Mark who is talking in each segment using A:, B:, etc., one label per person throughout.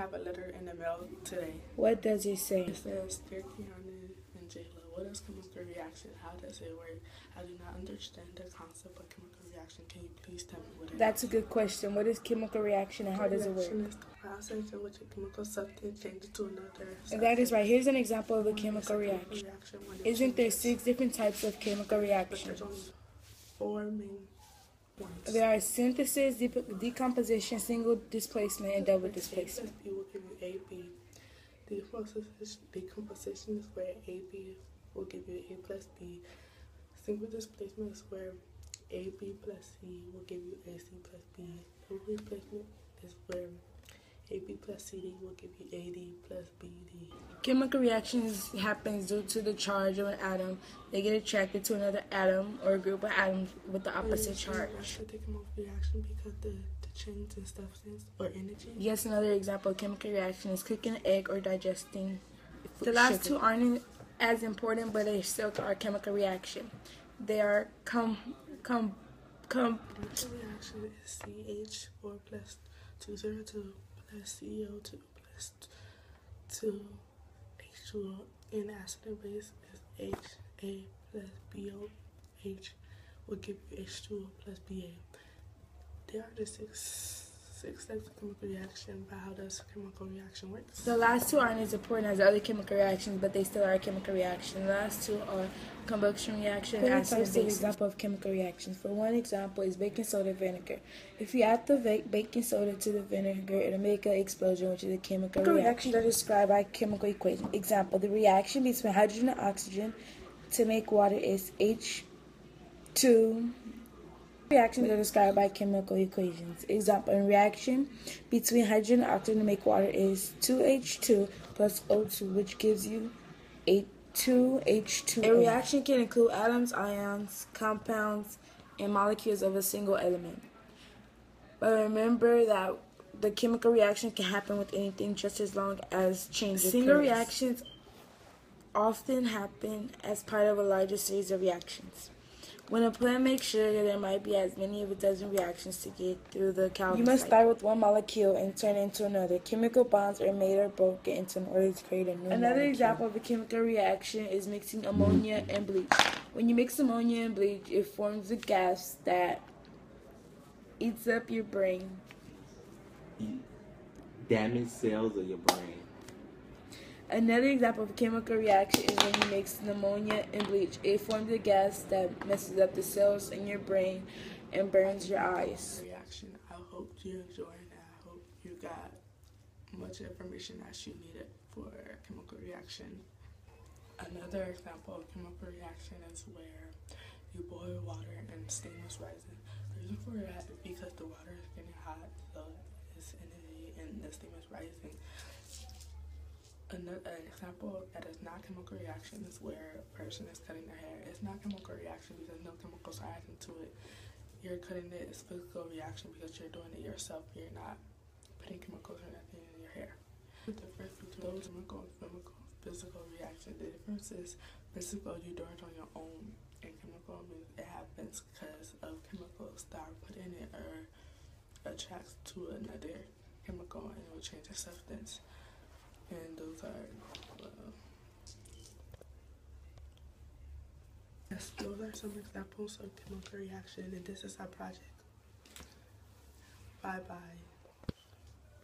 A: have a letter in the mail today.
B: What does it say?
A: It says, Dear Keana and Jaayla, what is chemical reaction? How does it work? I do not understand the concept of chemical reaction. Can you please tell me what it is?
B: That's a good question. What is chemical reaction and how does it work?
A: Reaction is the process in which a chemical substance changes to another substance.
B: That is right. Here's an example of a chemical reaction. Isn't there 6 different types of chemical reactions?
A: There's only 4 main ones.
B: There are synthesis, decomposition, single displacement, and double displacement.
A: A plus B will give you AB. Decomposition is where AB will give you A plus B. Single displacement is where AB plus C will give you AC plus B. Double displacement is where AB plus CD will give you AD plus BD. Chemical reactions happens due to the charge of an atom. They get attracted to another atom or a group of atoms with the opposite charge. The chemical reaction because the change in substance or energy. Yes, another example of chemical reaction is cooking an egg or digesting the last two aren't as important, but they still are chemical reaction. They are chemical reaction is CH4 plus 202 plus CO2 plus 2H2O. And acid and base is HA plus BOH will give you H2O plus BA. There are the six types of chemical reaction, but how does chemical reaction work? The last two aren't as important as the other chemical reactions, but they still are a chemical reaction. The last two are combustion reaction and acid and base. An example of chemical reactions. For one example is baking soda vinegar. If you add the baking soda to the vinegar, it'll make an explosion, which is a chemical reaction. Reactions are described by chemical equation. Example, the reaction between hydrogen and oxygen to make water is H2. Reactions are described by chemical equations. Example, a reaction between hydrogen and oxygen to make water is 2H2 plus O2, which gives you 2H2O. A reaction can include atoms, ions, compounds, and molecules of a single element. But remember that the chemical reaction can happen with anything just as long as change occurs. Single reactions often happen as part of a larger series of reactions. When a plant makes sugar, there might be as many of a dozen reactions to get through the Calvin cycle. You must start with one molecule and turn it into another. Chemical bonds are made or broken into in order to create a new molecule. Another example of a chemical reaction is mixing ammonia and bleach. When you mix ammonia and bleach, it forms a gas that eats up your brain.
C: Damage cells of your brain.
B: Another example of a chemical reaction is when you mix ammonia and bleach. It forms a gas that messes up the cells in your brain and burns your eyes. Reaction. I hope you enjoyed it. I hope you got much information that you needed for a chemical reaction. Another example of chemical reaction is where you boil water and steam is rising. The reason for that is because the water is getting hot, so it's energy and the steam is rising. Another example that is not chemical reaction is where a person is cutting their hair. It's not chemical reaction because no chemicals are adding to it. You're cutting it, it's physical reaction because you're doing it yourself. You're not putting chemicals or nothing in your hair. The difference between those chemical and physical reaction, the difference is physical, you do it on your own, and chemical means it happens because of chemicals that are put in it or attracts to another chemical and it will change the substance. And those are, yes, those are some examples of chemical reaction, and this is our project. Bye-bye.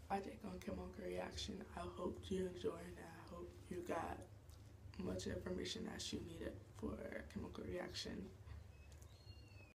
B: Project on chemical reaction. I hope you enjoyed it. I hope you got much information that you needed for chemical reaction.